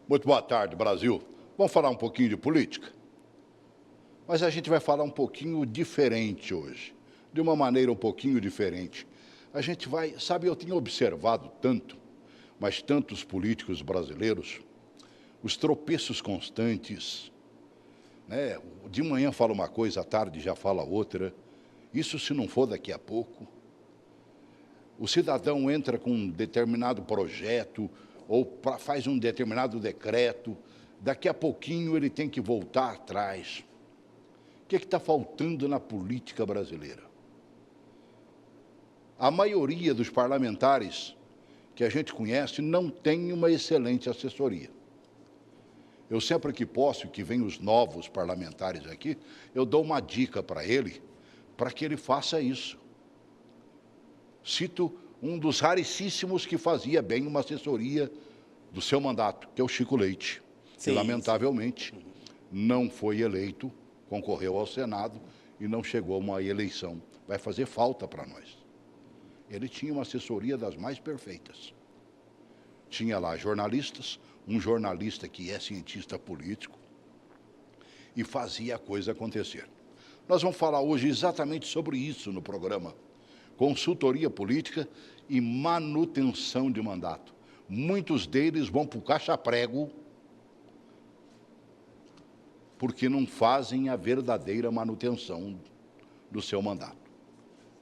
Muito boa tarde, Brasil. Vamos falar um pouquinho de política? Mas a gente vai falar um pouquinho diferente hoje, de uma maneira um pouquinho diferente. A gente vai, sabe, eu tinha observado tanto, mas tantos políticos brasileiros, os tropeços constantes, né? De manhã fala uma coisa, à tarde já fala outra. Isso se não for daqui a pouco. O cidadão entra com um determinado projeto ou faz um determinado decreto, daqui a pouquinho ele tem que voltar atrás. O que está faltando na política brasileira? A maioria dos parlamentares que a gente conhece não tem uma excelente assessoria. Eu sempre que posso, que vem os novos parlamentares aqui, eu dou uma dica para ele, para que ele faça isso. Cito um dos raríssimos que fazia bem uma assessoria do seu mandato, que é o Chico Leite, que lamentavelmente não foi eleito, concorreu ao Senado e não chegou a uma eleição. Vai fazer falta para nós. Ele tinha uma assessoria das mais perfeitas. Tinha lá jornalistas, um jornalista que é cientista político, e fazia a coisa acontecer. Nós vamos falar hoje exatamente sobre isso no programa. Consultoria política e manutenção de mandato. Muitos deles vão para o caixa-prego porque não fazem a verdadeira manutenção do seu mandato.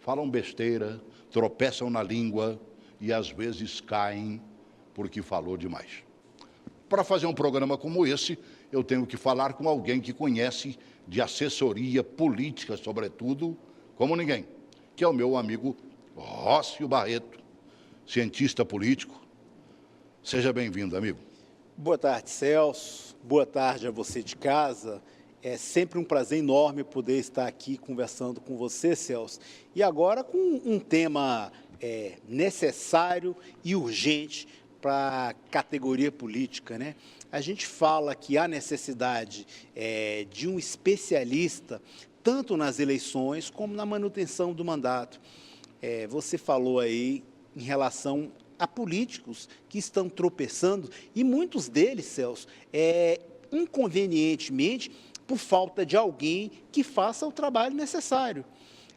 Falam besteira, tropeçam na língua e às vezes caem porque falou demais. Para fazer um programa como esse, eu tenho que falar com alguém que conhece de assessoria política, sobretudo, como ninguém, que é o meu amigo Rócio Barreto, cientista político. Seja bem-vindo, amigo. Boa tarde, Celso. Boa tarde a você de casa. É sempre um prazer enorme poder estar aqui conversando com você, Celso. E agora com um tema necessário e urgente para a categoria política, né? A gente fala que há necessidade de um especialista, tanto nas eleições como na manutenção do mandato. Você falou aí em relação a políticos que estão tropeçando, e muitos deles, Celso, inconvenientemente, por falta de alguém que faça o trabalho necessário.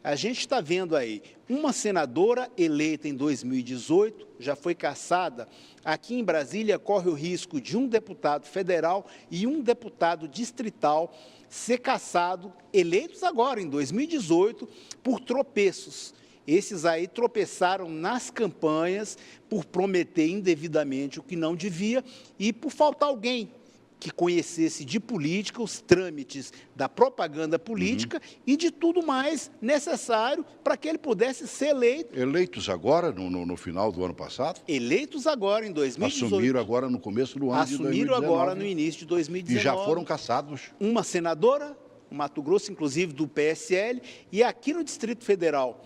A gente está vendo aí, uma senadora eleita em 2018, já foi cassada. Aqui em Brasília corre o risco de um deputado federal e um deputado distrital ser cassado, eleitos agora, em 2018, por tropeços. Esses aí tropeçaram nas campanhas por prometer indevidamente o que não devia e por faltar alguém que conhecesse de política, os trâmites da propaganda política e de tudo mais necessário para que ele pudesse ser eleito. Eleitos agora, no final do ano passado? Eleitos agora, em 2018. Assumiram agora no começo do ano de 2019. Assumiram agora no início de 2019. E já foram cassados. Uma senadora, Mato Grosso, inclusive do PSL, e aqui no Distrito Federal,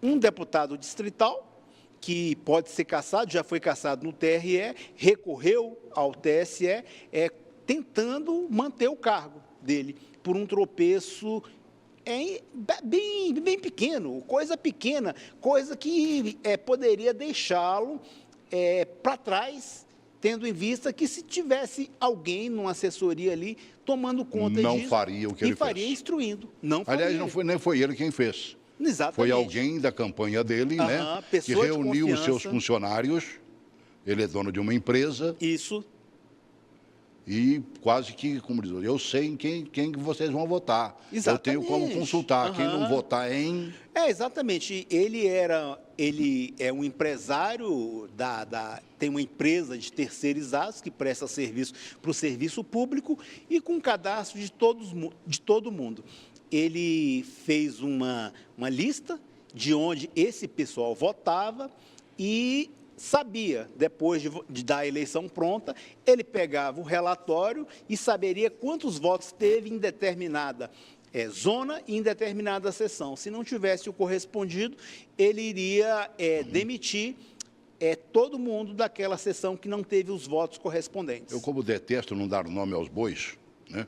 um deputado distrital, que pode ser cassado, já foi cassado no TRE, recorreu ao TSE, tentando manter o cargo dele por um tropeço bem pequeno, coisa pequena, coisa que poderia deixá-lo para trás, tendo em vista que se tivesse alguém numa assessoria ali tomando conta disso, não faria o que ele fez. E faria instruindo. Não faria. Aliás, nem foi ele quem fez. Exatamente. Foi alguém da campanha dele, né, que reuniu os seus funcionários. Ele é dono de uma empresa. Isso. E quase que, como diz, eu sei em quem vocês vão votar. Exatamente. Eu tenho como consultar. Quem não votar em... Exatamente. Ele é um empresário, tem uma empresa de terceirizados que presta serviço para o serviço público e com cadastro de todo mundo. Ele fez uma lista de onde esse pessoal votava e sabia, depois de dar a eleição pronta, ele pegava o relatório e saberia quantos votos teve em determinada zona e em determinada seção. Se não tivesse o correspondido, ele iria demitir todo mundo daquela seção que não teve os votos correspondentes. Eu, como detesto não dar nome aos bois, né?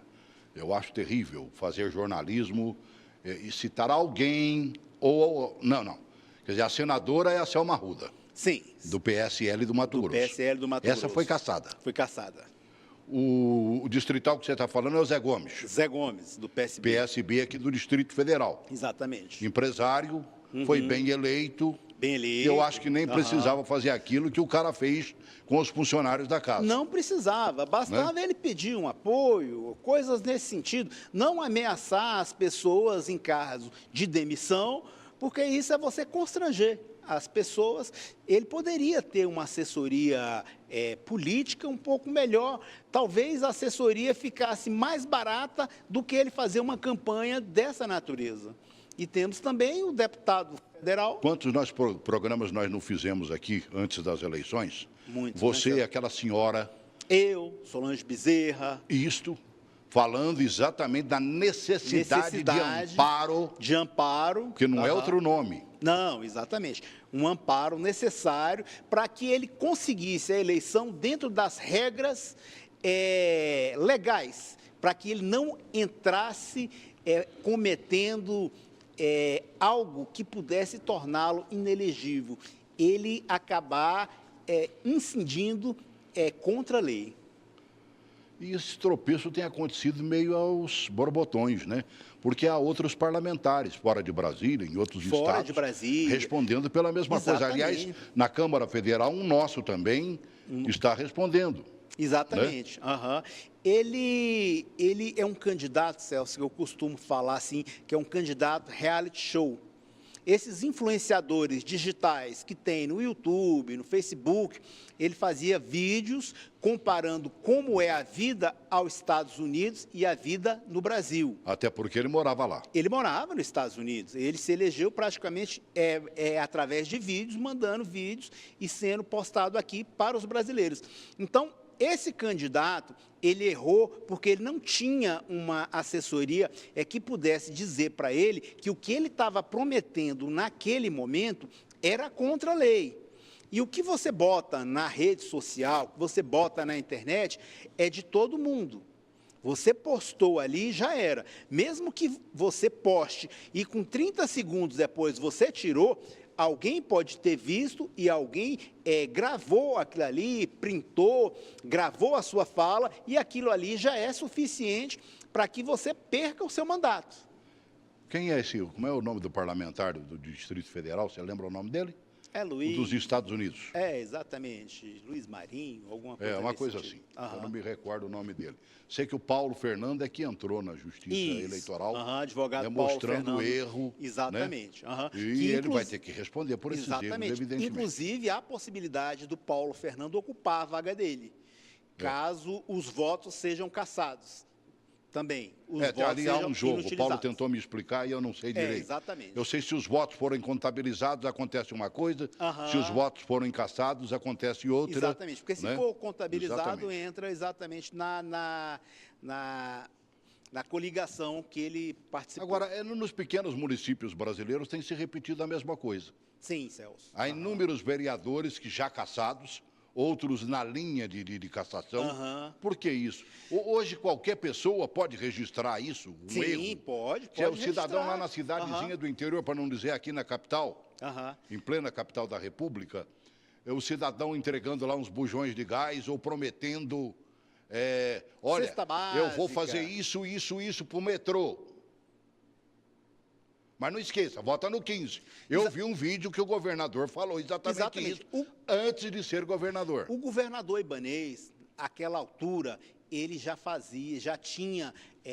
Eu acho terrível fazer jornalismo e citar alguém ou... Não. Quer dizer, a senadora é a Selma Arruda. Sim. Do PSL do Mato Grosso. PSL do Mato Grosso. Essa foi cassada. Foi cassada. O distrital que você está falando é o Zé Gomes, Zé Gomes, do PSB. PSB aqui do Distrito Federal. Exatamente. Empresário, foi bem eleito. Bem E eleito. eu acho que nem precisava fazer aquilo que o cara fez com os funcionários da casa. Não precisava, bastava ele pedir um apoio, coisas nesse sentido. Não ameaçar as pessoas em caso de demissão, porque isso é você constranger as pessoas. Ele poderia ter uma assessoria política um pouco melhor. Talvez a assessoria ficasse mais barata do que ele fazer uma campanha dessa natureza. E temos também o deputado federal. Quantos programas nós não fizemos aqui antes das eleições? Muitos. Você, aquela senhora. Eu, Solange Bezerra. Isto, falando exatamente da necessidade de amparo. Que não é outro nome. Não, exatamente. Um amparo necessário para que ele conseguisse a eleição dentro das regras legais, para que ele não entrasse cometendo algo que pudesse torná-lo inelegível, ele acabar incidindo contra a lei. E esse tropeço tem acontecido meio aos borbotões, né? Porque há outros parlamentares fora de Brasília, em outros estados, de Brasília, respondendo pela mesma coisa. Aliás, na Câmara Federal, um nosso também está respondendo. Exatamente. Né? Ele é um candidato, Celso, que eu costumo falar assim, que é um candidato reality show. Esses influenciadores digitais que tem no YouTube, no Facebook, ele fazia vídeos comparando como é a vida aos Estados Unidos e a vida no Brasil. Até porque ele morava lá. Ele morava nos Estados Unidos. Ele se elegeu praticamente através de vídeos, mandando vídeos e sendo postado aqui para os brasileiros. Então, esse candidato, ele errou porque ele não tinha uma assessoria que pudesse dizer para ele que o que ele estava prometendo naquele momento era contra a lei. E o que você bota na rede social, o que você bota na internet, é de todo mundo. Você postou ali, já era. Mesmo que você poste e com 30 segundos depois você tirou, alguém pode ter visto e alguém gravou aquilo ali, printou, gravou a sua fala e aquilo ali já é suficiente para que você perca o seu mandato. Quem é esse? Como é o nome do parlamentar do Distrito Federal? Você lembra o nome dele? É Luiz. Dos Estados Unidos. Exatamente. Luiz Marinho, alguma coisa uma coisa sentido. assim. Eu não me recordo o nome dele. Sei que o Paulo Fernando é que entrou na Justiça Eleitoral, advogado demonstrando Paulo Fernando. erro. Exatamente. Né? E ele vai ter que responder por esses erros, evidentemente. Inclusive, há a possibilidade do Paulo Fernando ocupar a vaga dele, caso os votos sejam cassados. Também. Os votos ali há um jogo. O Paulo inutilizados. tentou me explicar e eu não sei direito. Exatamente. Eu sei se os votos forem contabilizados, acontece uma coisa. Se os votos forem cassados, acontece outra. Exatamente. Porque se for contabilizado, exatamente. entra exatamente na coligação que ele participou. Agora, nos pequenos municípios brasileiros tem se repetido a mesma coisa. Sim, Celso. Há inúmeros vereadores que já cassados, outros na linha de cassação. Por que isso? Hoje qualquer pessoa pode registrar isso, um erro? Sim, pode Se é o cidadão lá na cidadezinha do interior, para não dizer aqui na capital, em plena capital da República, é o cidadão entregando lá uns bujões de gás ou prometendo, olha, eu vou fazer isso para o metrô. Mas não esqueça, vota no 15. Eu vi um vídeo que o governador falou exatamente isso, antes de ser governador. O governador Ibanez, àquela altura, ele já tinha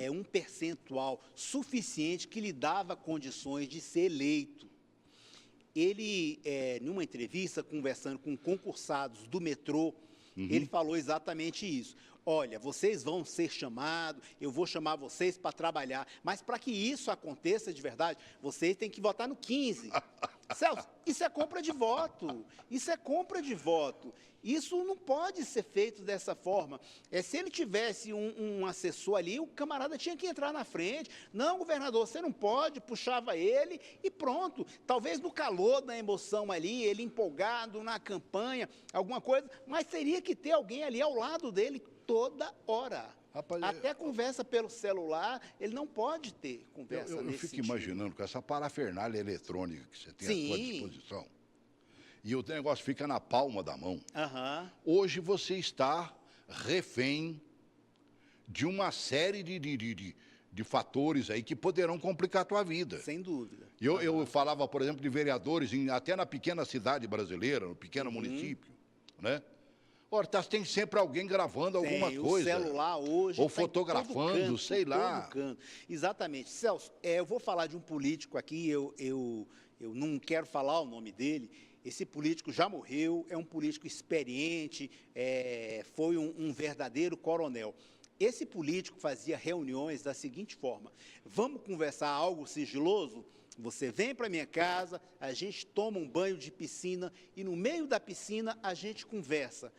um percentual suficiente que lhe dava condições de ser eleito. Ele, numa entrevista, conversando com concursados do metrô, ele falou exatamente isso. Olha, vocês vão ser chamados, eu vou chamar vocês para trabalhar, mas para que isso aconteça de verdade, vocês têm que votar no 15. Celso, isso é compra de voto, isso é compra de voto. Isso não pode ser feito dessa forma. Se ele tivesse um assessor ali, o camarada tinha que entrar na frente. Não, governador, você não pode, puxava ele e pronto. Talvez no calor da emoção ali, ele empolgado na campanha, alguma coisa, mas teria que ter alguém ali ao lado dele toda hora. Rapaz, até conversa pelo celular, ele não pode ter conversa nesse Eu fico sentido. imaginando com essa parafernália eletrônica que você tem à sua disposição, e o negócio fica na palma da mão. Hoje você está refém de uma série de fatores aí que poderão complicar a tua vida. Sem dúvida. Eu falava, por exemplo, de vereadores, até na pequena cidade brasileira, no pequeno município, né? Ora, tem sempre alguém gravando alguma coisa. O celular hoje ou fotografando, sei lá. Todo canto. Exatamente. Celso, eu vou falar de um político aqui, eu não quero falar o nome dele. Esse político já morreu, é um político experiente, foi um verdadeiro coronel. Esse político fazia reuniões da seguinte forma: vamos conversar algo sigiloso? Você vem para minha casa, a gente toma um banho de piscina e no meio da piscina a gente conversa,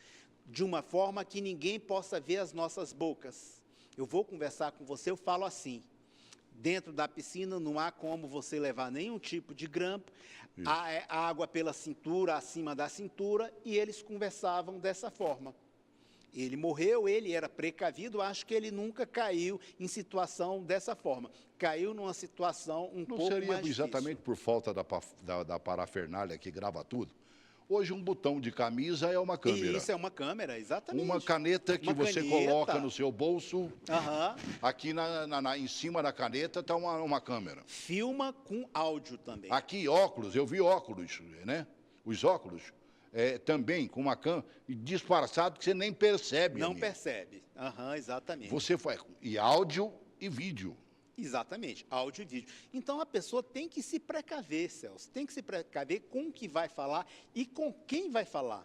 de uma forma que ninguém possa ver as nossas bocas. Eu vou conversar com você, eu falo assim: dentro da piscina não há como você levar nenhum tipo de grampo, a água pela cintura, acima da cintura, e eles conversavam dessa forma. Ele morreu, ele era precavido, acho que ele nunca caiu em situação dessa forma. Caiu numa situação um pouco mais difícil. Não seria exatamente por falta da parafernália que grava tudo? Hoje um botão de camisa é uma câmera. Isso é uma câmera, exatamente. Uma caneta que você coloca no seu bolso. Aham. Aqui em cima da caneta está uma câmera. Filma com áudio também. Aqui, óculos, eu vi óculos, né? Os óculos. Também com uma câmera disfarçado que você nem percebe. Não percebe. Exatamente. Você faz e áudio e vídeo. Exatamente, áudio e vídeo. Então a pessoa tem que se precaver, Celso, tem que se precaver com o que vai falar e com quem vai falar.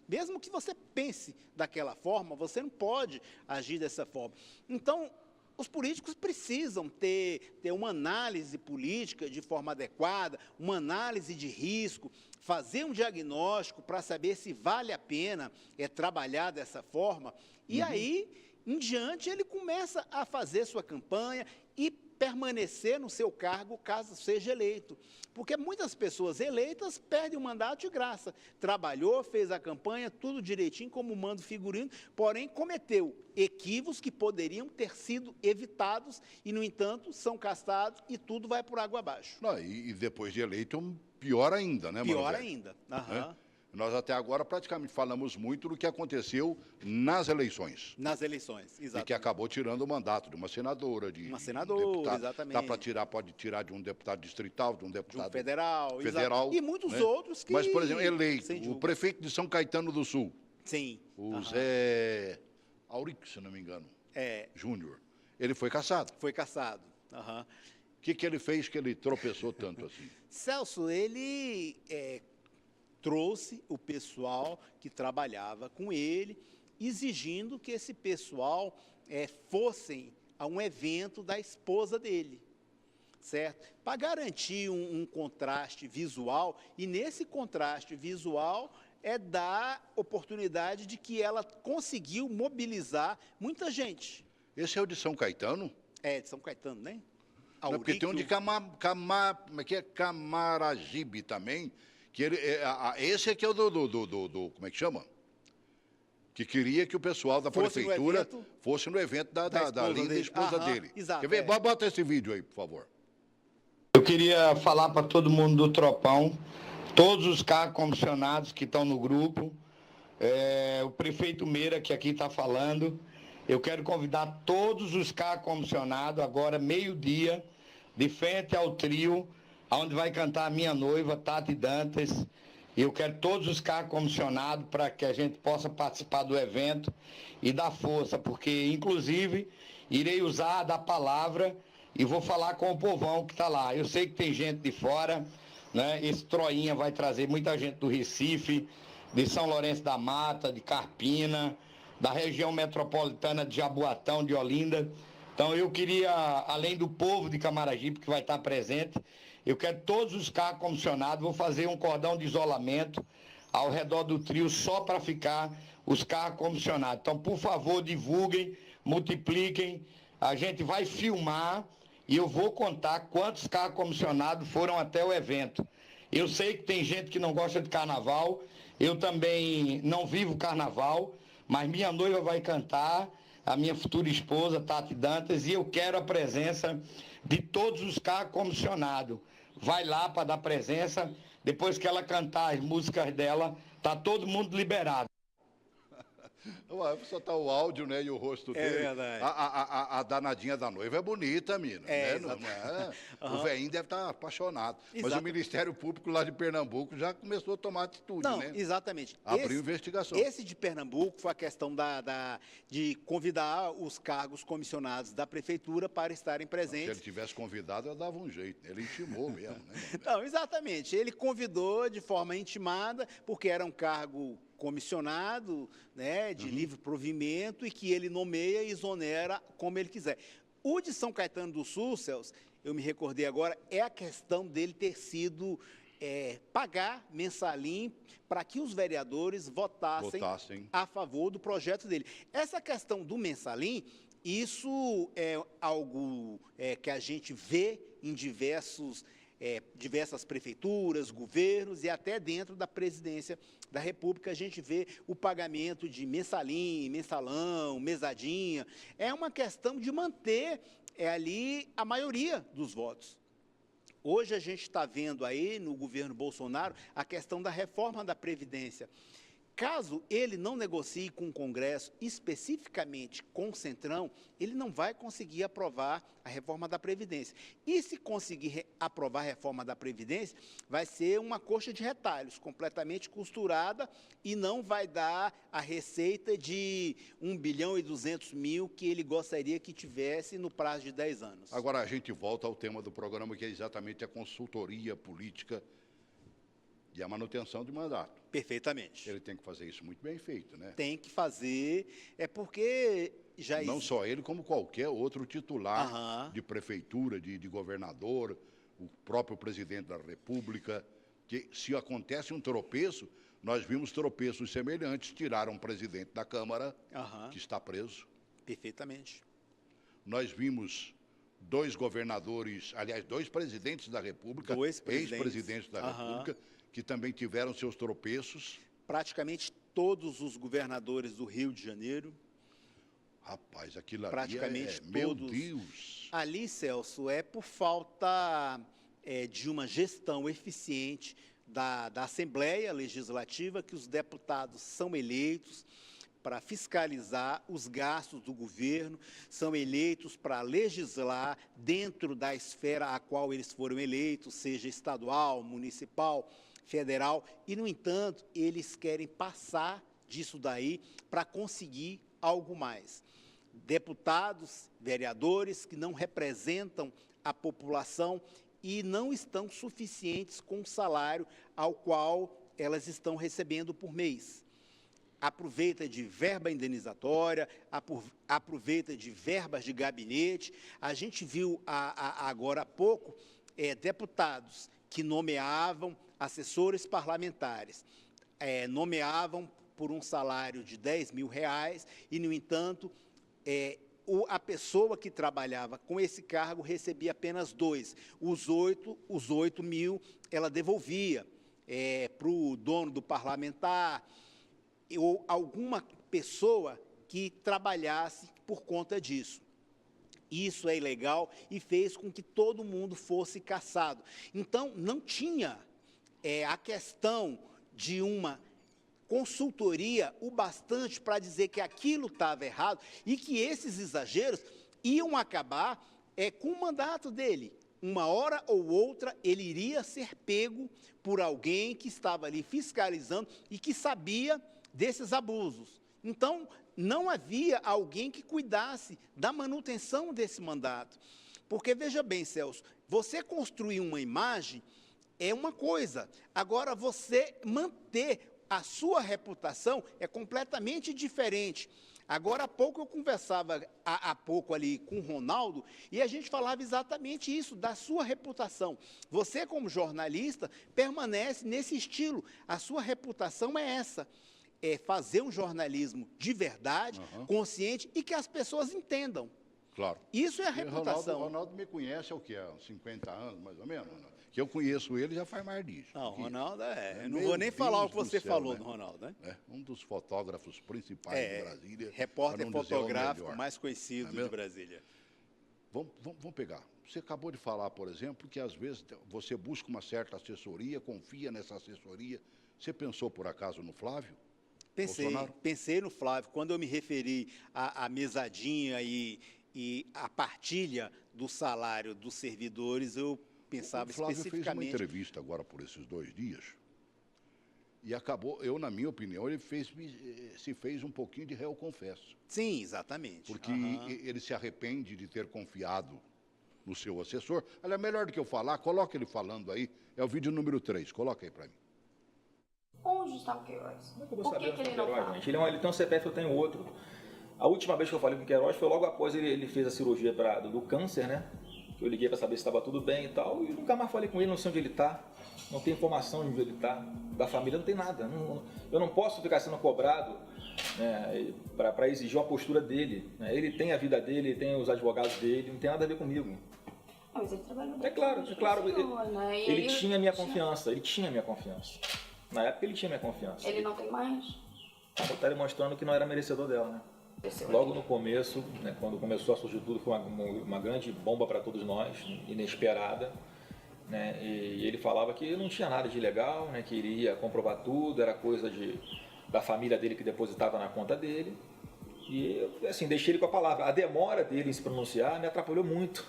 Mesmo que você pense daquela forma, você não pode agir dessa forma. Então, os políticos precisam ter uma análise política de forma adequada, uma análise de risco, fazer um diagnóstico para saber se vale a pena trabalhar dessa forma. E aí, em diante, ele começa a fazer sua campanha e permanecer no seu cargo caso seja eleito. Porque muitas pessoas eleitas perdem o mandato de graça. Trabalhou, fez a campanha, tudo direitinho, como manda o figurino, porém cometeu equívocos que poderiam ter sido evitados e, no entanto, são castados e tudo vai por água abaixo. Não, e depois de eleito, pior ainda, né, Pior ainda. Nós até agora praticamente falamos muito do que aconteceu nas eleições. Nas eleições, exatamente. E que acabou tirando o mandato de uma senadora, de uma senadora, um deputado. exatamente. Dá para tirar, pode tirar de um deputado distrital, de um deputado federal. E muitos outros que... Mas, por exemplo, eleito, o prefeito de São Caetano do Sul. Sim. O Zé Auric, se não me engano. Júnior. Ele foi cassado. Foi cassado. O que ele fez que ele tropeçou tanto assim? Celso, ele trouxe o pessoal que trabalhava com ele, exigindo que esse pessoal fossem a um evento da esposa dele, certo? Para garantir um contraste visual, e nesse contraste visual dar oportunidade de que ela conseguiu mobilizar muita gente. Esse é o de São Caetano? É, de São Caetano, né? Não, porque tem um de Camaragibe também, que esse aqui é o como é que chama? Que queria que o pessoal da prefeitura fosse no evento da linda esposa dele. Exato, quer ver? Bota esse vídeo aí, por favor. Eu queria falar para todo mundo do Tropão, todos os carros comissionados que estão no grupo, o prefeito Meira, que aqui está falando, eu quero convidar todos os carros comissionados, agora meio-dia, de frente ao trio, onde vai cantar a minha noiva, Tati Dantas. Eu quero todos os carros comissionados para que a gente possa participar do evento e dar força, porque, inclusive, irei usar da palavra e vou falar com o povão que está lá. Eu sei que tem gente de fora, né? Esse Troinha vai trazer muita gente do Recife, de São Lourenço da Mata, de Carpina, da região metropolitana de Jaboatão, de Olinda. Então eu queria, além do povo de Camaragibe que vai estar presente, eu quero todos os carros comissionados, vou fazer um cordão de isolamento ao redor do trio só para ficar os carros comissionados. Então, por favor, divulguem, multipliquem, a gente vai filmar e eu vou contar quantos carros comissionados foram até o evento. Eu sei que tem gente que não gosta de carnaval, eu também não vivo carnaval, mas minha noiva vai cantar, a minha futura esposa, Tati Dantas, e eu quero a presença de todos os carros comissionados. Vai lá para dar presença, depois que ela cantar as músicas dela, tá todo mundo liberado. Só tá o áudio, né, e o rosto É dele. verdade. A danadinha da noiva é bonita, mina. É, Né? exatamente. O velhinho deve estar apaixonado. Mas o Exato. Ministério Público lá de Pernambuco já começou a tomar atitude, Não, né? exatamente. Abriu investigação. Esse de Pernambuco foi a questão de convidar os cargos comissionados da prefeitura para estarem Se ele presentes. tivesse convidado, eu dava um jeito. Ele intimou mesmo, né? Não, exatamente. Ele convidou de forma intimada, porque era um cargo comissionado, né, de livre provimento, e que ele nomeia e exonera como ele quiser. O de São Caetano do Sul, Celso, eu me recordei agora, é a questão dele ter sido pagar mensalim para que os vereadores votassem a favor do projeto dele. Essa questão do mensalim, isso é algo que a gente vê em diversas prefeituras, governos e até dentro da presidência da República a gente vê o pagamento de mensalim, mensalão, mesadinha. É uma questão de manter ali a maioria dos votos. Hoje a gente está vendo aí no governo Bolsonaro a questão da reforma da Previdência. Caso ele não negocie com o Congresso, especificamente com o Centrão, ele não vai conseguir aprovar a reforma da Previdência. E se conseguir aprovar a reforma da Previdência, vai ser uma coxa de retalhos, completamente costurada, e não vai dar a receita de 1.200 bilhão que ele gostaria que tivesse no prazo de 10 anos. Agora a gente volta ao tema do programa, que é exatamente a consultoria política e a manutenção de mandato. Perfeitamente. Ele tem que fazer isso muito bem feito, né? Tem que fazer, porque já não só ele, como qualquer outro titular Aham. de prefeitura, de governador, o próprio presidente da República, que se acontece um tropeço, nós vimos tropeços semelhantes, tiraram o presidente da Câmara, Aham. que está preso. Perfeitamente. Nós vimos dois governadores, aliás, dois presidentes da República, Dois presidentes. ex-presidentes da Aham. República, que também tiveram seus tropeços. Praticamente todos os governadores do Rio de Janeiro. Rapaz, aquilo ali Praticamente meu todos. Deus. Ali, Celso, é por falta de uma gestão eficiente da Assembleia Legislativa, que os deputados são eleitos para fiscalizar os gastos do governo, são eleitos para legislar dentro da esfera a qual eles foram eleitos, seja estadual, municipal, federal, e, no entanto, eles querem passar disso daí para conseguir algo mais. Deputados, vereadores que não representam a população e não estão suficientes com o salário ao qual elas estão recebendo por mês. Aproveita de verba indenizatória, aproveita de verbas de gabinete. A gente viu agora há pouco deputados que nomeavam assessores parlamentares, nomeavam por um salário de R$10 mil e, no entanto, a pessoa que trabalhava com esse cargo recebia apenas 2. Os 8 mil ela devolvia para o dono do parlamentar, ou alguma pessoa que trabalhasse por conta disso. Isso é ilegal e fez com que todo mundo fosse caçado. Então, não tinha a questão de uma consultoria o bastante para dizer que aquilo estava errado e que esses exageros iam acabar com o mandato dele. Uma hora ou outra, ele iria ser pego por alguém que estava ali fiscalizando e que sabia desses abusos. Então, não havia alguém que cuidasse da manutenção desse mandato. Porque, veja bem, Celso, você construir uma imagem é uma coisa. Agora, você manter a sua reputação é completamente diferente. Agora, há pouco eu conversava ali com o Ronaldo e a gente falava exatamente isso, da sua reputação. Você, como jornalista, permanece nesse estilo. A sua reputação é essa. É fazer um jornalismo de verdade, consciente e que as pessoas entendam. Claro. Isso é a reputação. O Ronaldo me conhece há o quê? Há uns 50 anos, mais ou menos? Que eu conheço ele já faz mais disso. Não, Ronaldo eu não Meu vou nem falar o que Deus você do céu, falou né? do Ronaldo, né? Um dos fotógrafos principais de Brasília. Repórter para não dizer o fotográfico melhor. mais conhecido de Brasília. Vamos pegar. Você acabou de falar, por exemplo, que às vezes você busca uma certa assessoria, confia nessa assessoria. Você pensou, por acaso, no Flávio? Bolsonaro? Pensei no Flávio. Quando eu me referi à mesadinha e à partilha do salário dos servidores, eu pensava O Flávio fez uma especificamente... entrevista agora por esses 2 dias e acabou, na minha opinião, ele se fez um pouquinho de réu confesso. Sim, exatamente. Porque ele se arrepende de ter confiado no seu assessor. Olha, melhor do que eu falar, coloca ele falando aí, é o vídeo número 3, coloca aí para mim. Onde está o Queiroz? Como é que eu vou Por saber que onde ele está o não Queiroz, fala? gente? Ele tem um CPF, eu tenho outro. A última vez que eu falei com o Queiroz foi logo após ele fez a cirurgia do câncer, né? Que eu liguei para saber se estava tudo bem e tal, e nunca mais falei com ele, não sei onde ele está, não tem informação de onde ele está, da família, não tem nada. Eu não posso ficar sendo cobrado, né, para exigir uma postura dele. Né? Ele tem a vida dele, ele tem os advogados dele, não tem nada a ver comigo. Mas ele trabalhou É claro, né? ele tinha minha confiança, ele tinha minha confiança. Na época ele tinha minha confiança. Ele não tem mais? Está demonstrando que não era merecedor dela, né? Logo no começo, né, quando começou a surgir tudo, foi uma grande bomba para todos nós, inesperada. Né, e ele falava que não tinha nada de ilegal, né, que iria comprovar tudo, era coisa da família dele que depositava na conta dele. E assim, deixei ele com a palavra. A demora dele em se pronunciar me atrapalhou muito.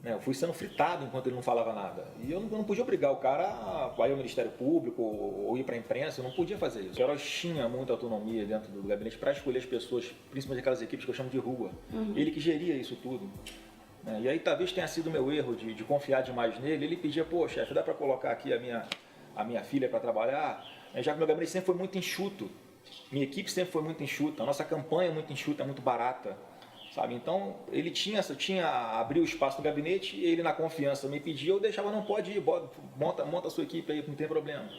Né, eu fui sendo fritado enquanto ele não falava nada. E eu não podia obrigar o cara a ir ao Ministério Público ou ir para a imprensa, eu não podia fazer isso. O Queiroz tinha muita autonomia dentro do gabinete para escolher as pessoas, principalmente aquelas equipes que eu chamo de rua. Ele que geria isso tudo. Né, e aí talvez tenha sido meu erro de confiar demais nele. Ele pedia, pô, chefe, dá para colocar aqui a minha filha para trabalhar? Já que meu gabinete sempre foi muito enxuto. Minha equipe sempre foi muito enxuta. A nossa campanha é muito enxuta, é muito barata. Sabe? Então, ele abriu o espaço no gabinete, ele na confiança me pedia, eu deixava, não pode ir, monta a sua equipe aí, não tem problema.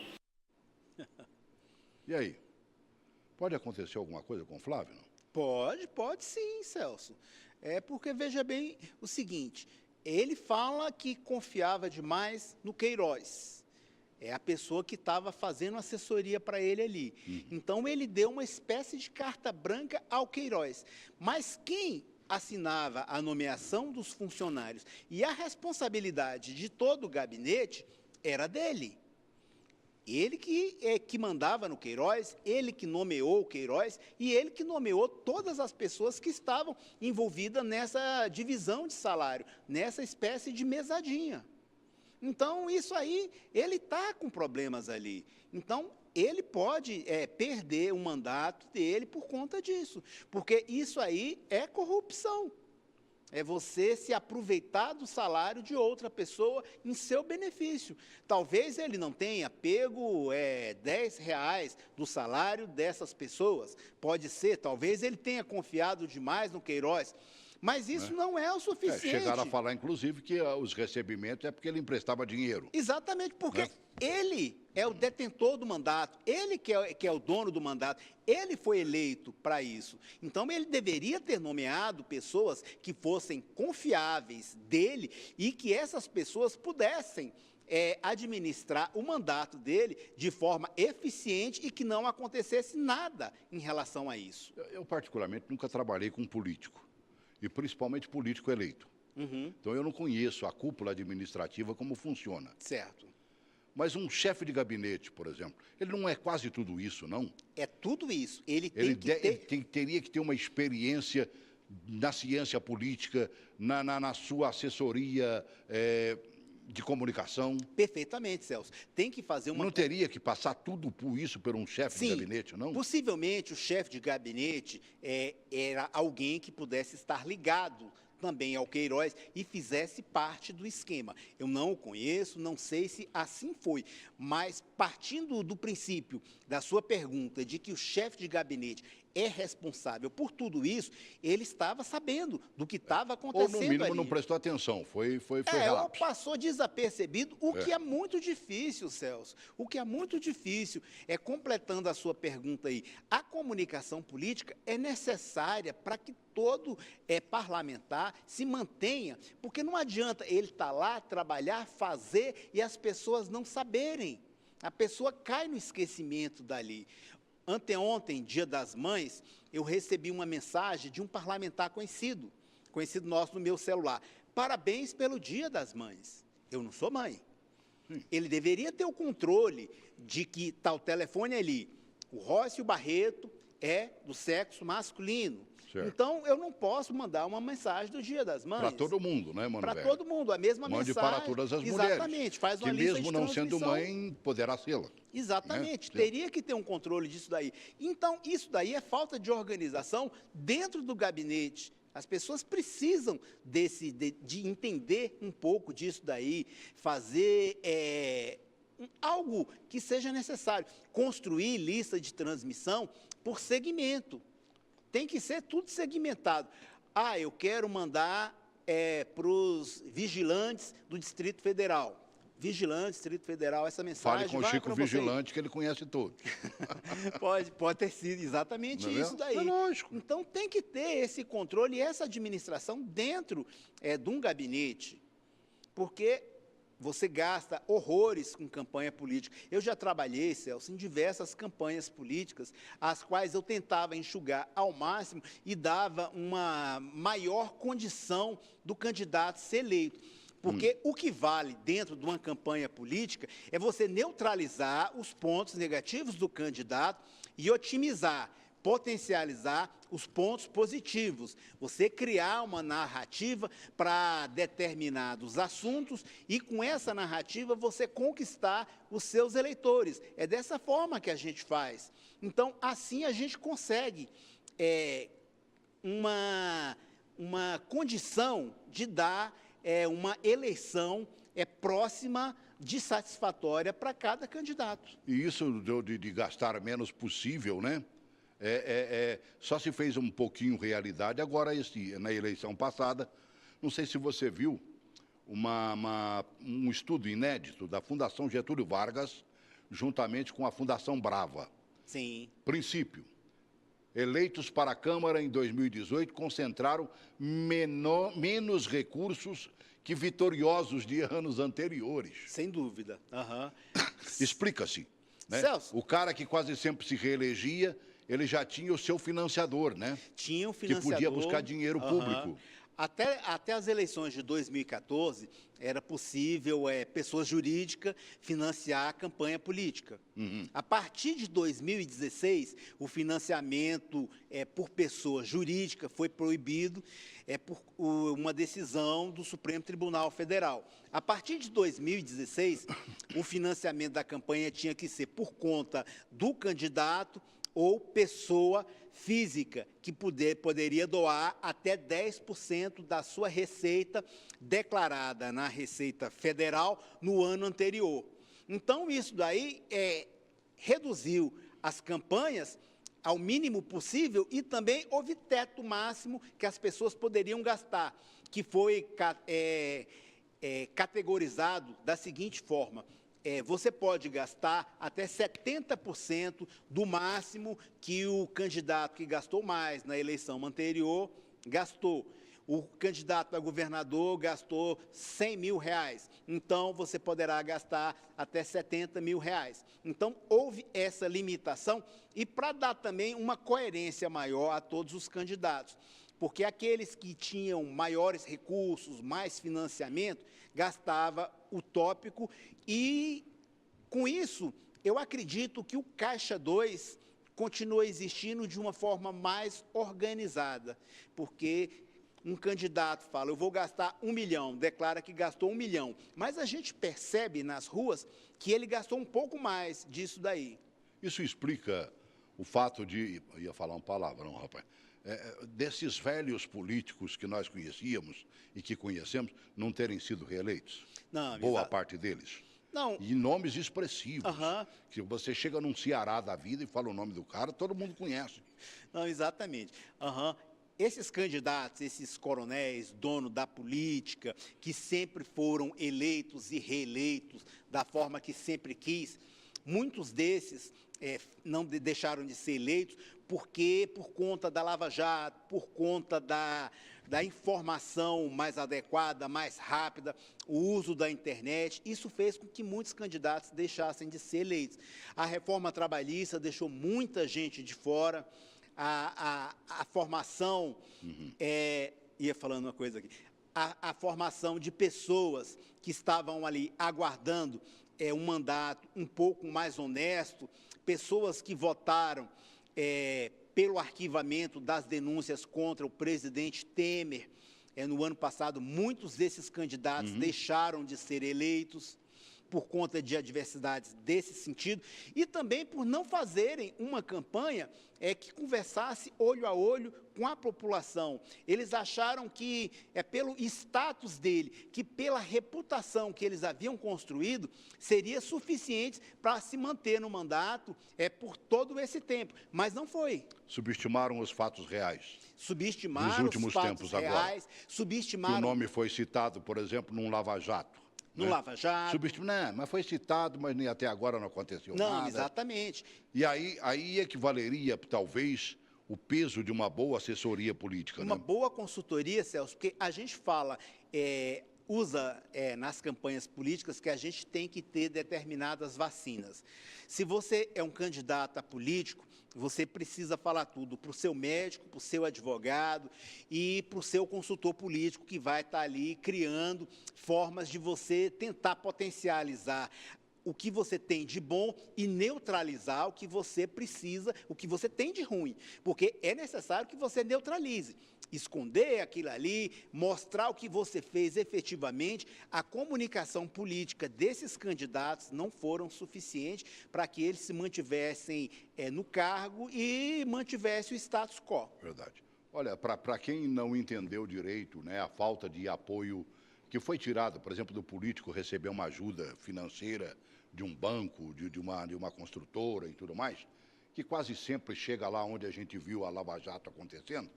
E aí? Pode acontecer alguma coisa com o Flávio? Não? Pode sim, Celso. É porque, veja bem o seguinte, ele fala que confiava demais no Queiroz. É a pessoa que estava fazendo assessoria para ele ali. Então, ele deu uma espécie de carta branca ao Queiroz. Mas quem assinava a nomeação dos funcionários e a responsabilidade de todo o gabinete era dele. Ele que mandava no Queiroz, ele que nomeou o Queiroz e ele que nomeou todas as pessoas que estavam envolvidas nessa divisão de salário, nessa espécie de mesadinha. Então, isso aí, ele está com problemas ali. Então, ele pode perder o mandato dele por conta disso, porque isso aí é corrupção. É você se aproveitar do salário de outra pessoa em seu benefício. Talvez ele não tenha pego R$10 do salário dessas pessoas. Pode ser, talvez ele tenha confiado demais no Queiroz. Mas isso não é o suficiente. Chegaram a falar, inclusive, que os recebimentos é porque ele emprestava dinheiro. Exatamente, porque ele é o detentor do mandato, ele que é o dono do mandato, ele foi eleito para isso. Então, ele deveria ter nomeado pessoas que fossem confiáveis dele e que essas pessoas pudessem administrar o mandato dele de forma eficiente e que não acontecesse nada em relação a isso. Eu particularmente, nunca trabalhei com político. E principalmente político eleito. Então, eu não conheço a cúpula administrativa como funciona. Certo. Mas um chefe de gabinete, por exemplo, ele não é quase tudo isso, não? É tudo isso. Ele teria que ter uma experiência na ciência política, na sua assessoria de comunicação. Perfeitamente, Celso. Tem que fazer uma... Não teria que passar tudo por isso por um chefe de gabinete, não? Possivelmente o chefe de gabinete era alguém que pudesse estar ligado também ao Queiroz e fizesse parte do esquema. Eu não o conheço, não sei se assim foi, mas partindo do princípio da sua pergunta de que o chefe de gabinete é responsável por tudo isso, ele estava sabendo do que estava acontecendo ali. Ou, no mínimo, não prestou atenção, foi relapso. Ou passou desapercebido, o que é muito difícil, Celso. O que é muito difícil completando a sua pergunta aí, a comunicação política é necessária para que todo parlamentar se mantenha, porque não adianta ele estar lá, trabalhar, fazer e as pessoas não saberem. A pessoa cai no esquecimento dali. Anteontem, Dia das Mães, eu recebi uma mensagem de um parlamentar conhecido nosso no meu celular. Parabéns pelo Dia das Mães. Eu não sou mãe. Ele deveria ter o controle de que está o telefone ali, O Royce Barreto é do sexo masculino. Certo. Então, eu não posso mandar uma mensagem do Dia das Mães. Para todo mundo, né, mano? Para velho? todo mundo, a mesma Mande mensagem. para todas as mulheres. Exatamente, faz uma que lista mesmo de não sendo transmissão. mãe, poderá sê-la. Exatamente, Né? teria que ter um controle disso daí. Então, isso daí é falta de organização dentro do gabinete. As pessoas precisam de entender um pouco disso daí, fazer algo que seja necessário. Construir lista de transmissão por segmento. Tem que ser tudo segmentado. Ah, eu quero mandar para os vigilantes do Distrito Federal. Vigilante, Distrito Federal, essa mensagem Fale com o vai Chico para você. Vigilante, que ele conhece todos. Pode ter sido exatamente Não é isso mesmo? daí. É lógico. Então, tem que ter esse controle e essa administração dentro de um gabinete, porque você gasta horrores com campanha política. Eu já trabalhei, Celso, em diversas campanhas políticas, as quais eu tentava enxugar ao máximo e dava uma maior condição do candidato ser eleito. Porque o que vale dentro de uma campanha política é você neutralizar os pontos negativos do candidato e otimizar, potencializar os pontos positivos. Você criar uma narrativa para determinados assuntos e, com essa narrativa, você conquistar os seus eleitores. É dessa forma que a gente faz. Então, assim a gente consegue uma condição de dar uma eleição próxima de satisfatória para cada candidato. E isso de gastar menos possível, né? Só se fez um pouquinho realidade agora, na eleição passada. Não sei se você viu um estudo inédito da Fundação Getúlio Vargas, juntamente com a Fundação Brava. Sim. Princípio: eleitos para a Câmara em 2018 concentraram menos recursos que vitoriosos de anos anteriores. Sem dúvida. Uhum. Explica-se. Né? Celso. O cara que quase sempre se reelegia, ele já tinha o seu financiador, né? Tinha um financiador. Que podia buscar dinheiro público. Até as eleições de 2014, era possível pessoas jurídicas financiar a campanha política. A partir de 2016, o financiamento por pessoa jurídica foi proibido por uma decisão do Supremo Tribunal Federal. A partir de 2016, o financiamento da campanha tinha que ser por conta do candidato ou pessoa física, que poderia doar até 10% da sua receita declarada na Receita Federal no ano anterior. Então, isso daí reduziu as campanhas ao mínimo possível e também houve teto máximo que as pessoas poderiam gastar, que foi categorizado da seguinte forma: você pode gastar até 70% do máximo que o candidato que gastou mais na eleição anterior gastou. O candidato a governador gastou R$100 mil, então você poderá gastar até R$70 mil. Então, houve essa limitação e para dar também uma coerência maior a todos os candidatos, porque aqueles que tinham maiores recursos, mais financiamento, gastava o tópico e, com isso, eu acredito que o Caixa 2 continua existindo de uma forma mais organizada, porque um candidato fala, eu vou gastar 1 milhão, declara que gastou 1 milhão, mas a gente percebe nas ruas que ele gastou um pouco mais disso daí. Isso explica o fato de, eu ia falar um palavrão, rapaz, desses velhos políticos que nós conhecíamos e que conhecemos não terem sido reeleitos? Não, boa parte deles. Não. E nomes expressivos. Que você chega num Ceará da vida e fala o nome do cara, todo mundo conhece. Não, exatamente. Esses candidatos, esses coronéis, dono da política, que sempre foram eleitos e reeleitos da forma que sempre quis, muitos desses não deixaram de ser eleitos porque, por conta da Lava Jato, por conta da informação mais adequada, mais rápida, o uso da internet, isso fez com que muitos candidatos deixassem de ser eleitos. A reforma trabalhista deixou muita gente de fora. A formação, ia falando uma coisa aqui, a formação de pessoas que estavam ali aguardando um mandato um pouco mais honesto, pessoas que votaram pelo arquivamento das denúncias contra o presidente Temer. No ano passado, muitos desses candidatos deixaram de ser eleitos por conta de adversidades desse sentido e também por não fazerem uma campanha que conversasse olho a olho com a população. Eles acharam que pelo status dele, que pela reputação que eles haviam construído, seria suficiente para se manter no mandato por todo esse tempo, mas não foi. Subestimaram os fatos reais. Subestimaram Nos últimos os fatos tempos reais, agora. subestimaram... Que o nome foi citado, por exemplo, num lava-jato. No Lava Jato. Não, mas foi citado, mas nem até agora não aconteceu nada. Não, exatamente. E aí equivaleria, talvez, o peso de uma boa assessoria política. Uma né? boa consultoria, Celso, porque a gente fala, usa nas campanhas políticas que a gente tem que ter determinadas vacinas. Se você é um candidato a político, você precisa falar tudo para o seu médico, para o seu advogado e para o seu consultor político, que vai estar ali criando formas de você tentar potencializar o que você tem de bom e neutralizar o que você precisa, o que você tem de ruim. Porque é necessário que você neutralize. Esconder aquilo ali, mostrar o que você fez efetivamente. A comunicação política desses candidatos não foram suficientes para que eles se mantivessem no cargo e mantivessem o status quo. Verdade. Olha, para quem não entendeu direito, né, a falta de apoio que foi tirada, por exemplo, do político receber uma ajuda financeira de um banco, de uma construtora e tudo mais, que quase sempre chega lá onde a gente viu a Lava Jato acontecendo,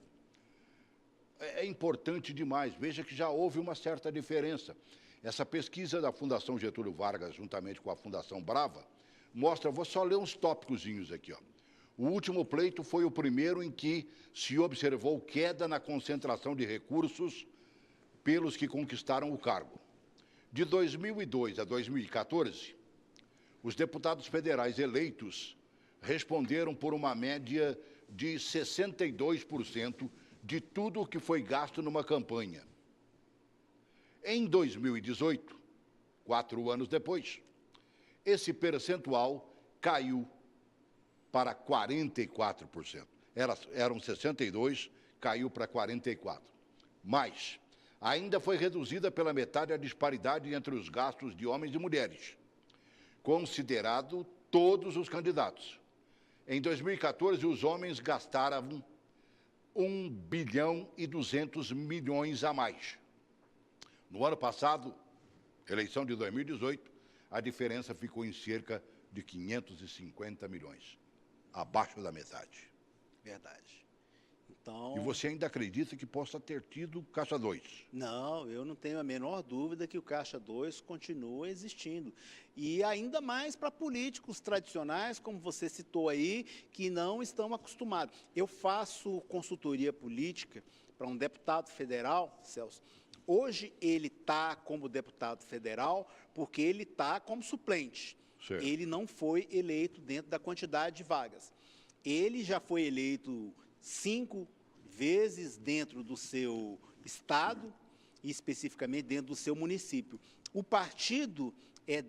é importante demais. Veja que já houve uma certa diferença. Essa pesquisa da Fundação Getúlio Vargas, juntamente com a Fundação Brava, mostra, vou só ler uns tópicozinhos aqui, ó. O último pleito foi o primeiro em que se observou queda na concentração de recursos pelos que conquistaram o cargo. De 2002 a 2014, os deputados federais eleitos responderam por uma média de 62% de tudo o que foi gasto numa campanha. Em 2018, 4 anos depois, esse percentual caiu para 44%. Eram 62%, caiu para 44%. Mas ainda foi reduzida pela metade a disparidade entre os gastos de homens e mulheres, considerado todos os candidatos. Em 2014, os homens gastaram 1 bilhão e 200 milhões a mais. No ano passado, eleição de 2018, a diferença ficou em cerca de 550 milhões, abaixo da metade. Verdade. Então... E você ainda acredita que possa ter tido Caixa 2? Não, eu não tenho a menor dúvida que o Caixa 2 continua existindo. E ainda mais para políticos tradicionais, como você citou aí, que não estão acostumados. Eu faço consultoria política para um deputado federal, Celso. Hoje ele está como deputado federal porque ele está como suplente. Certo. Ele não foi eleito dentro da quantidade de vagas. Ele já foi eleito 5 vezes dentro do seu estado e especificamente dentro do seu município. O partido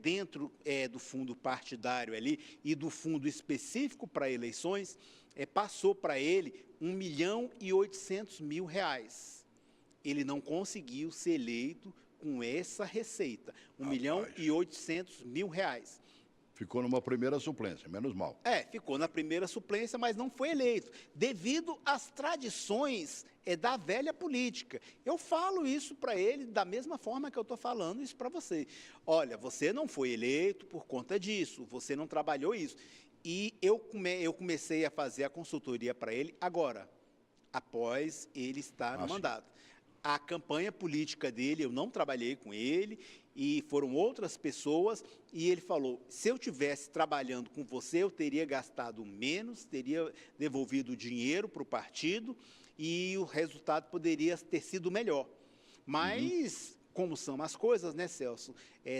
dentro do fundo partidário ali e do fundo específico para eleições passou para ele R$1.800.000. Ele não conseguiu ser eleito com essa receita, R$1.800.000. Ficou numa primeira suplência, menos mal. Ficou na primeira suplência, mas não foi eleito, devido às tradições da velha política. Eu falo isso para ele da mesma forma que eu estou falando isso para você. Olha, você não foi eleito por conta disso, você não trabalhou isso. E eu comecei a fazer a consultoria para ele agora, após ele estar no mandato. A campanha política dele, eu não trabalhei com ele, e foram outras pessoas, e ele falou, se eu estivesse trabalhando com você, eu teria gastado menos, teria devolvido o dinheiro para o partido, e o resultado poderia ter sido melhor. Mas, como são as coisas, né, Celso?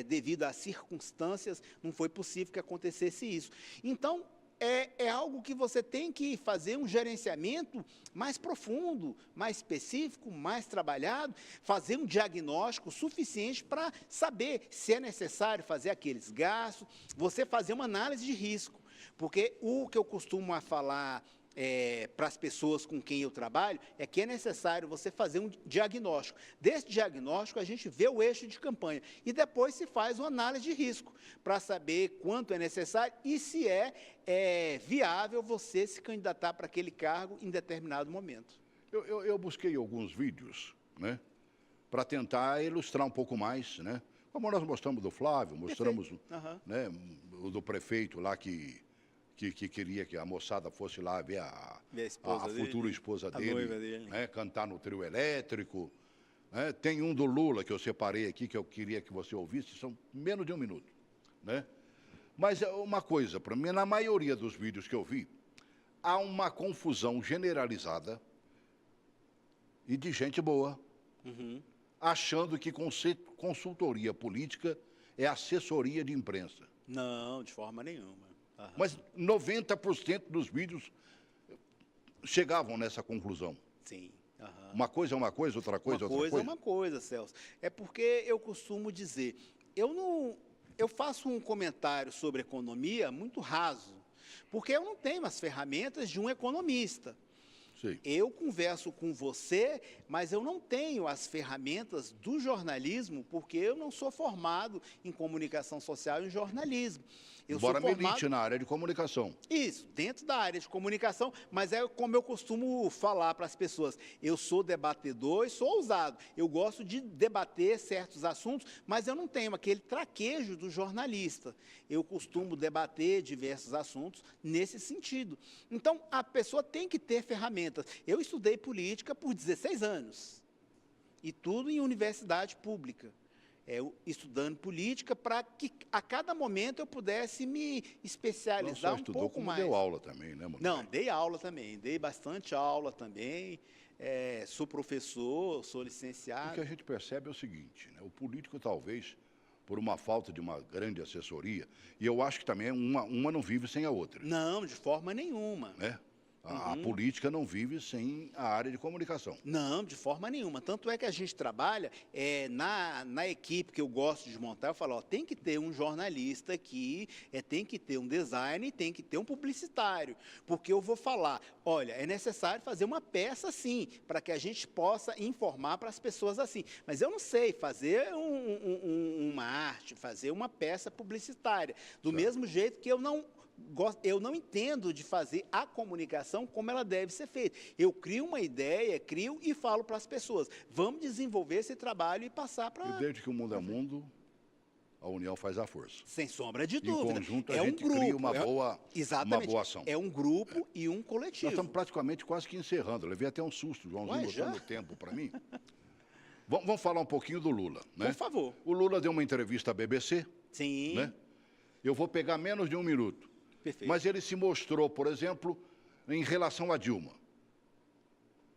Devido às circunstâncias, não foi possível que acontecesse isso. Então, é algo que você tem que fazer um gerenciamento mais profundo, mais específico, mais trabalhado, fazer um diagnóstico suficiente para saber se é necessário fazer aqueles gastos, você fazer uma análise de risco. Porque o que eu costumo falar para as pessoas com quem eu trabalho é que é necessário você fazer um diagnóstico. Desse diagnóstico, a gente vê o eixo de campanha e depois se faz uma análise de risco para saber quanto é necessário e se é viável você se candidatar para aquele cargo em determinado momento. Eu busquei alguns vídeos, né, para tentar ilustrar um pouco mais, né? Como nós mostramos do Flávio, mostramos, né, o do prefeito lá que queria que a moçada fosse lá ver a futura esposa dele, noiva dele. Né, cantar no trio elétrico. Né? Tem um do Lula que eu separei aqui, que eu queria que você ouvisse, são menos de um minuto. Né? Mas uma coisa, para mim, na maioria dos vídeos que eu vi, há uma confusão generalizada e de gente boa, achando que consultoria política é assessoria de imprensa. Não, de forma nenhuma. Mas 90% dos vídeos chegavam nessa conclusão. Sim. Uma coisa é uma coisa, outra coisa é outra coisa. Uma coisa é uma coisa, Celso. É porque eu costumo dizer, eu faço um comentário sobre economia muito raso, porque eu não tenho as ferramentas de um economista. Sim. Eu converso com você, mas eu não tenho as ferramentas do jornalismo, porque eu não sou formado em comunicação social e em jornalismo. Embora milite na área de comunicação. Isso, dentro da área de comunicação, mas é como eu costumo falar para as pessoas, eu sou debatedor e sou ousado. Eu gosto de debater certos assuntos, mas eu não tenho aquele traquejo do jornalista. Eu costumo debater diversos assuntos nesse sentido. Então, a pessoa tem que ter ferramentas. Eu estudei política por 16 anos, e tudo em universidade pública. Estudando política para que a cada momento eu pudesse me especializar um pouco mais. Deu aula também, né, Monet? Não, dei aula também, dei bastante aula também, sou professor, sou licenciado. O que a gente percebe é o seguinte, né, o político talvez, por uma falta de uma grande assessoria, e eu acho que também uma não vive sem a outra. Não, de forma nenhuma. Né? A política não vive sem a área de comunicação. Não, de forma nenhuma. Tanto é que a gente trabalha na equipe que eu gosto de montar, eu falo, tem que ter um jornalista aqui, tem que ter um designer, tem que ter um publicitário. Porque eu vou falar, olha, é necessário fazer uma peça assim, para que a gente possa informar para as pessoas assim. Mas eu não sei fazer uma arte, fazer uma peça publicitária. Do mesmo jeito que eu não entendo de fazer a comunicação como ela deve ser feita. Eu crio uma ideia, crio e falo para as pessoas, vamos desenvolver esse trabalho e passar para... E desde que o mundo é mundo, a união faz a força. Sem sombra de dúvida. Em conjunto, a gente cria uma boa ação. É um grupo e um coletivo. Nós estamos praticamente quase que encerrando. Eu levei até um susto, o Joãozinho botando o tempo para mim. Vamos falar um pouquinho do Lula, né? Por favor. O Lula deu uma entrevista à BBC. Sim. Né? Eu vou pegar menos de um minuto. Perfeito. Mas ele se mostrou, por exemplo, em relação a Dilma,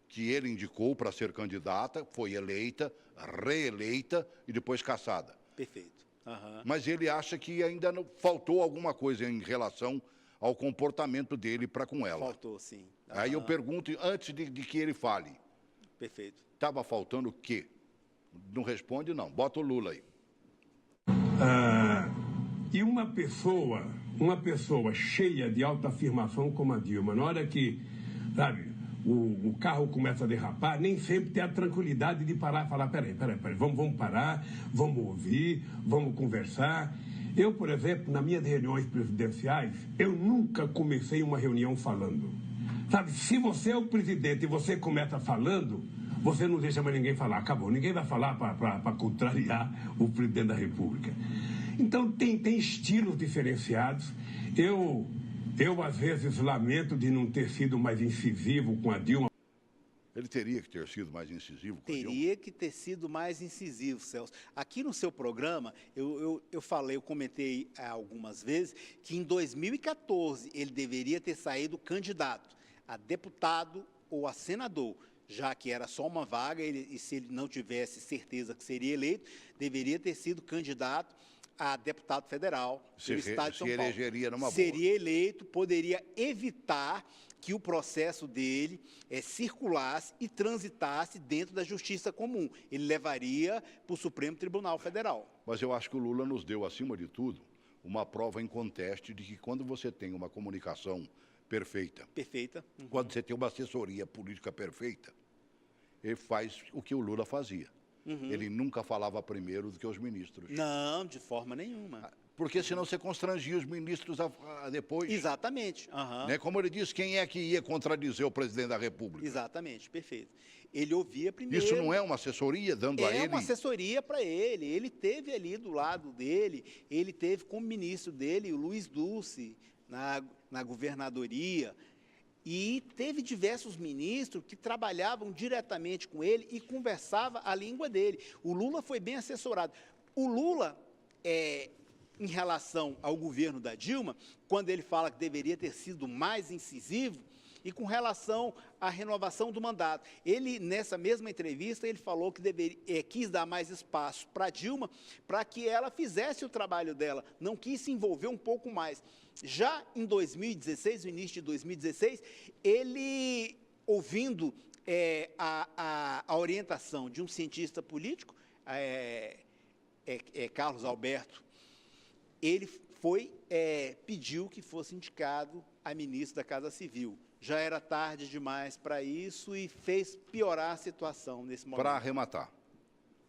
que ele indicou para ser candidata, foi eleita, reeleita e depois cassada. Perfeito. Mas ele acha que ainda não faltou alguma coisa em relação ao comportamento dele para com ela. Faltou, sim. Aí eu pergunto, antes de que ele fale, Perfeito. estava faltando o quê? Não responde, não. Bota o Lula aí. E uma pessoa cheia de autoafirmação como a Dilma, na hora que, sabe, o carro começa a derrapar, nem sempre tem a tranquilidade de parar e falar, peraí, vamos parar, vamos ouvir, vamos conversar. Eu, por exemplo, nas minhas reuniões presidenciais, eu nunca comecei uma reunião falando. Sabe, se você é o presidente e você começa falando, você não deixa mais ninguém falar, acabou. Ninguém vai falar para contrariar o presidente da República. Então, tem estilos diferenciados. Eu, às vezes, lamento de não ter sido mais incisivo com a Dilma. Ele teria que ter sido mais incisivo com a Dilma? Teria que ter sido mais incisivo, Celso. Aqui no seu programa, eu comentei algumas vezes que em 2014 ele deveria ter saído candidato a deputado ou a senador, já que era só uma vaga, e se ele não tivesse certeza que seria eleito, deveria ter sido candidato a deputado federal Se do estado de São Paulo. elegeria numa boa. Seria eleito, poderia evitar que o processo dele circulasse e transitasse dentro da justiça comum. Ele levaria para o Supremo Tribunal Federal. Mas eu acho que o Lula nos deu, acima de tudo, uma prova inconteste de que quando você tem uma comunicação perfeita, Perfeita. quando você tem uma assessoria política perfeita, ele faz o que o Lula fazia. Ele nunca falava primeiro do que os ministros. Não, de forma nenhuma. Porque senão você constrangia os ministros a depois. Exatamente. Aham. Né? Como ele disse, quem é que ia contradizer o presidente da República? Exatamente, perfeito. Ele ouvia primeiro. Isso não é uma assessoria dando a ele? É uma assessoria para ele. Ele teve ali do lado dele, ele teve como ministro dele o Luiz Dulce na governadoria. E teve diversos ministros que trabalhavam diretamente com ele e conversava a língua dele. O Lula foi bem assessorado. O Lula, em relação ao governo da Dilma, quando ele fala que deveria ter sido mais incisivo, e com relação à renovação do mandato. Ele, nessa mesma entrevista, ele falou que quis dar mais espaço para a Dilma, para que ela fizesse o trabalho dela, não quis se envolver um pouco mais. Já em 2016, no início de 2016, ele, ouvindo a orientação de um cientista político, Carlos Alberto, ele pediu que fosse indicado a ministro da Casa Civil. Já era tarde demais para isso e fez piorar a situação nesse momento. Para arrematar,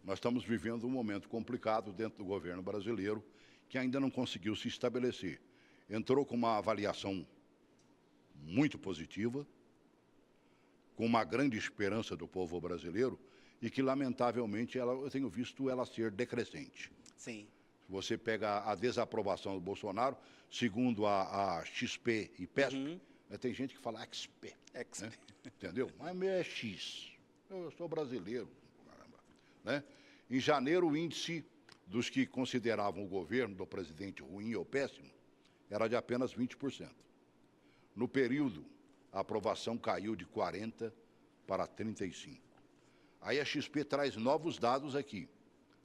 nós estamos vivendo um momento complicado dentro do governo brasileiro que ainda não conseguiu se estabelecer. Entrou com uma avaliação muito positiva, com uma grande esperança do povo brasileiro e que, lamentavelmente, eu tenho visto ela ser decrescente. Sim. Você pega a desaprovação do Bolsonaro, segundo a XP e PESP, tem gente que fala XP, né? Entendeu? Mas meu é X. Eu sou brasileiro, caramba, né? Em janeiro, o índice dos que consideravam o governo do presidente ruim ou péssimo era de apenas 20%. No período, a aprovação caiu de 40% para 35%. Aí a XP traz novos dados aqui,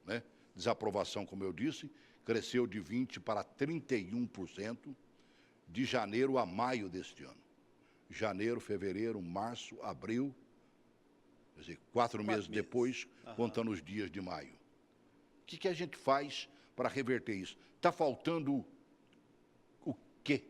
né? Desaprovação, como eu disse, cresceu de 20% para 31% de janeiro a maio deste ano. Janeiro, fevereiro, março, abril, quer dizer, 4 meses depois, contando os dias de maio. O que a gente faz para reverter isso? Está faltando o quê?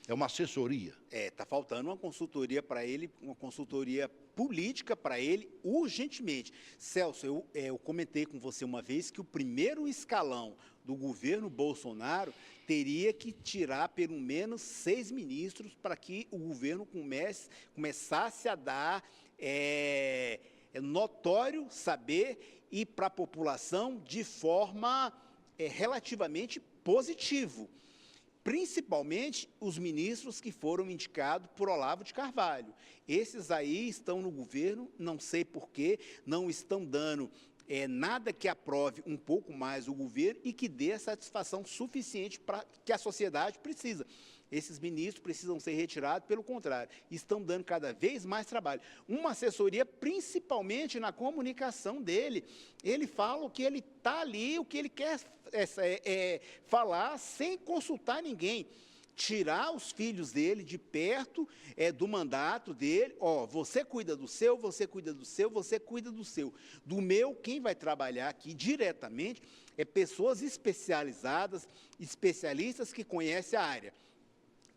É uma assessoria. Está faltando uma consultoria para ele, uma consultoria política para ele, urgentemente. Celso, eu comentei com você uma vez que o primeiro escalão do governo Bolsonaro teria que tirar pelo menos 6 ministros para que o governo começasse a dar notório saber e para a população de forma relativamente positiva. Principalmente os ministros que foram indicados por Olavo de Carvalho. Esses aí estão no governo, não sei porquê, não estão dando nada que aprove um pouco mais o governo e que dê a satisfação suficiente para que a sociedade precisa. Esses ministros precisam ser retirados, pelo contrário, estão dando cada vez mais trabalho. Uma assessoria, principalmente na comunicação dele. Ele fala o que ele está ali, o que ele quer falar, sem consultar ninguém. Tirar os filhos dele de perto do mandato dele. Você cuida do seu, você cuida do seu, você cuida do seu. Do meu, quem vai trabalhar aqui diretamente pessoas especializadas, especialistas que conhecem a área,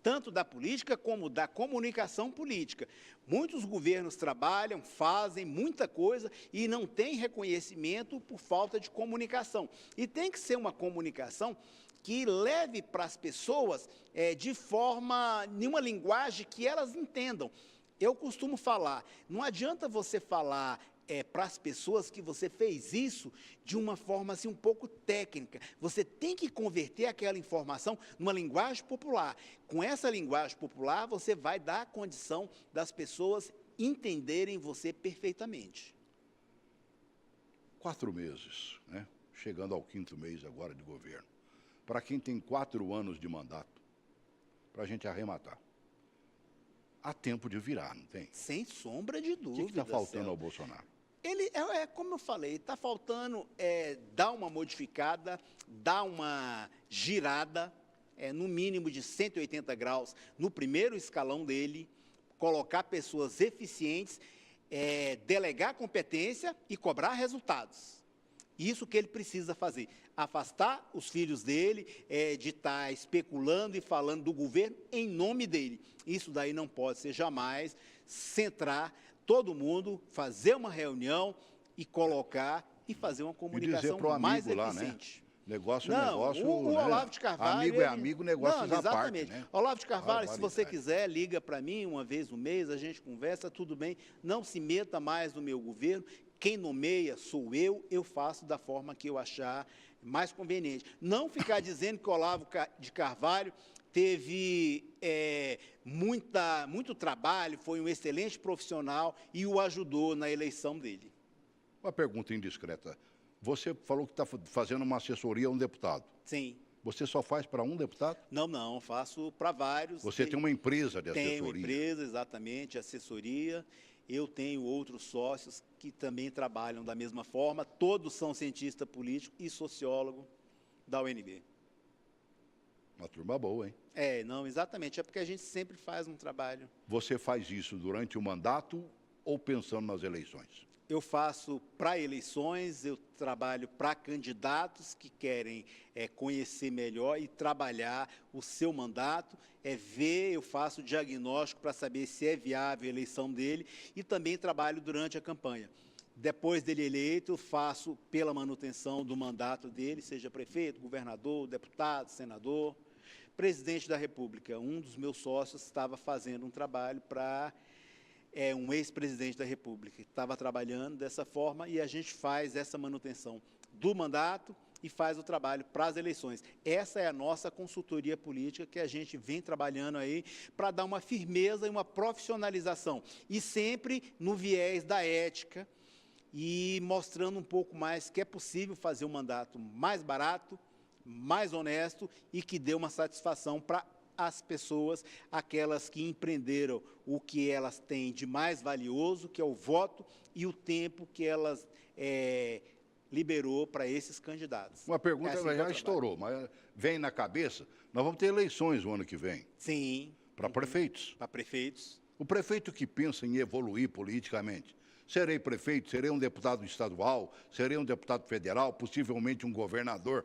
tanto da política como da comunicação política. Muitos governos trabalham, fazem muita coisa e não têm reconhecimento por falta de comunicação. E tem que ser uma comunicação que leve para as pessoas em uma linguagem que elas entendam. Eu costumo falar, não adianta você falar para as pessoas que você fez isso de uma forma assim um pouco técnica. Você tem que converter aquela informação numa linguagem popular. Com essa linguagem popular, você vai dar a condição das pessoas entenderem você perfeitamente. 4 meses, né? Chegando ao 5º mês agora de governo. Para quem tem 4 anos de mandato, para a gente arrematar. Há tempo de virar, não tem? Sem sombra de dúvida. O que está faltando ao Bolsonaro? Ele, como eu falei, está faltando dar uma modificada, dar uma girada, no mínimo de 180 graus, no primeiro escalão dele, colocar pessoas eficientes, delegar competência e cobrar resultados. Isso que ele precisa fazer, afastar os filhos dele de estar especulando e falando do governo em nome dele. Isso daí não pode ser jamais centrar todo mundo, fazer uma reunião e colocar e fazer uma comunicação mais eficiente. Lá, né? Negócio, não, negócio. O né? Olavo de Carvalho. Amigo é amigo, negócios à parte. Né? Olavo de Carvalho, se você quiser, liga para mim uma vez no mês, a gente conversa, tudo bem. Não se meta mais no meu governo. Quem nomeia sou eu faço da forma que eu achar mais conveniente. Não ficar dizendo que o Olavo de Carvalho teve muito trabalho, foi um excelente profissional e o ajudou na eleição dele. Uma pergunta indiscreta. Você falou que está fazendo uma assessoria a um deputado. Sim. Você só faz para um deputado? Não, faço para vários. Você tem uma empresa de assessoria? Tenho uma empresa, exatamente, assessoria. Eu tenho outros sócios que também trabalham da mesma forma. Todos são cientista político e sociólogo da UNB. Uma turma boa, hein? Não, exatamente. É porque a gente sempre faz um trabalho. Você faz isso durante o mandato ou pensando nas eleições? Eu faço para eleições, eu trabalho para candidatos que querem conhecer melhor e trabalhar o seu mandato, eu faço diagnóstico para saber se é viável a eleição dele e também trabalho durante a campanha. Depois dele eleito, faço pela manutenção do mandato dele, seja prefeito, governador, deputado, senador, presidente da República. Um dos meus sócios estava fazendo um trabalho para um ex-presidente da República. Estava trabalhando dessa forma e a gente faz essa manutenção do mandato e faz o trabalho para as eleições. Essa é a nossa consultoria política que a gente vem trabalhando aí para dar uma firmeza e uma profissionalização. E sempre no viés da ética e mostrando um pouco mais que é possível fazer um mandato mais barato, mais honesto e que dê uma satisfação para as pessoas, aquelas que empreenderam o que elas têm de mais valioso, que é o voto e o tempo que elas liberou para esses candidatos. Uma pergunta já estourou, mas vem na cabeça, nós vamos ter eleições o ano que vem. Sim. Para prefeitos. Para prefeitos. O prefeito que pensa em evoluir politicamente, serei prefeito, serei um deputado estadual, serei um deputado federal, possivelmente um governador.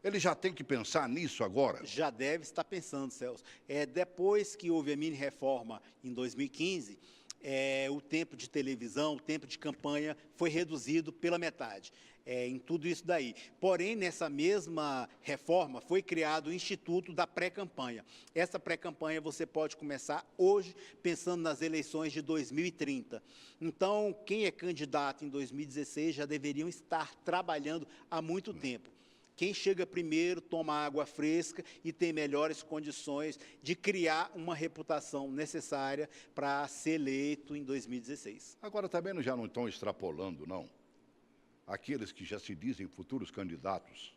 Ele já tem que pensar nisso agora? Já deve estar pensando, Celso. Depois que houve a mini-reforma em 2015, o tempo de televisão, o tempo de campanha foi reduzido pela metade. Em tudo isso daí. Porém, nessa mesma reforma, foi criado o Instituto da Pré-Campanha. Essa pré-campanha você pode começar hoje, pensando nas eleições de 2030. Então, quem é candidato em 2016 já deveriam estar trabalhando há muito tempo. Quem chega primeiro toma água fresca e tem melhores condições de criar uma reputação necessária para ser eleito em 2016. Agora, também já não estão extrapolando, não? Aqueles que já se dizem futuros candidatos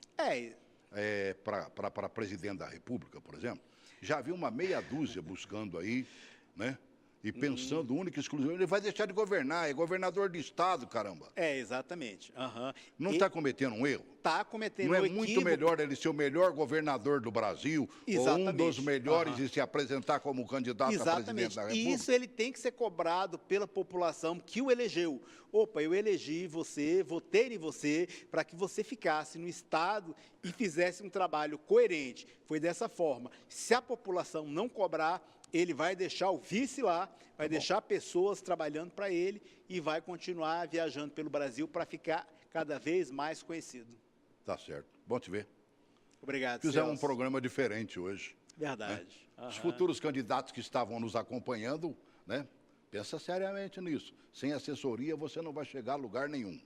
para presidente da República, por exemplo, já vi uma meia dúzia buscando aí, né? E pensando única e exclusivamente, ele vai deixar de governar, é governador de estado, caramba. Exatamente. Uhum. Não está cometendo um erro? Está cometendo um equívoco. Não é muito melhor ele ser o melhor governador do Brasil, exatamente, ou um dos melhores e se apresentar como candidato a presidente da República? E isso ele tem que ser cobrado pela população que o elegeu. Opa, eu elegi você, votei em você para que você ficasse no estado e fizesse um trabalho coerente. Foi dessa forma. Se a população não cobrar, ele vai deixar o vice lá, vai deixar pessoas trabalhando para ele e vai continuar viajando pelo Brasil para ficar cada vez mais conhecido. Tá certo. Bom te ver. Obrigado, Fizemos um programa diferente hoje. Verdade. Né? Os futuros candidatos que estavam nos acompanhando, né? Pensa seriamente nisso. Sem assessoria, você não vai chegar a lugar nenhum.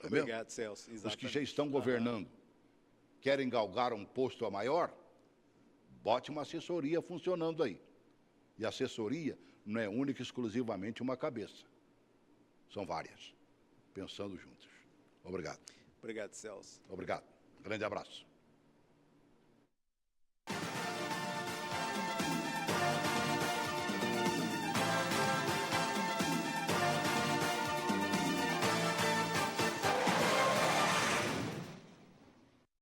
Obrigado, Celso. Exatamente. Os que já estão governando, querem galgar um posto a maior, bote uma assessoria funcionando aí. E a assessoria não é única e exclusivamente uma cabeça. São várias, pensando juntos. Obrigado. Obrigado, Celso. Obrigado. Grande abraço.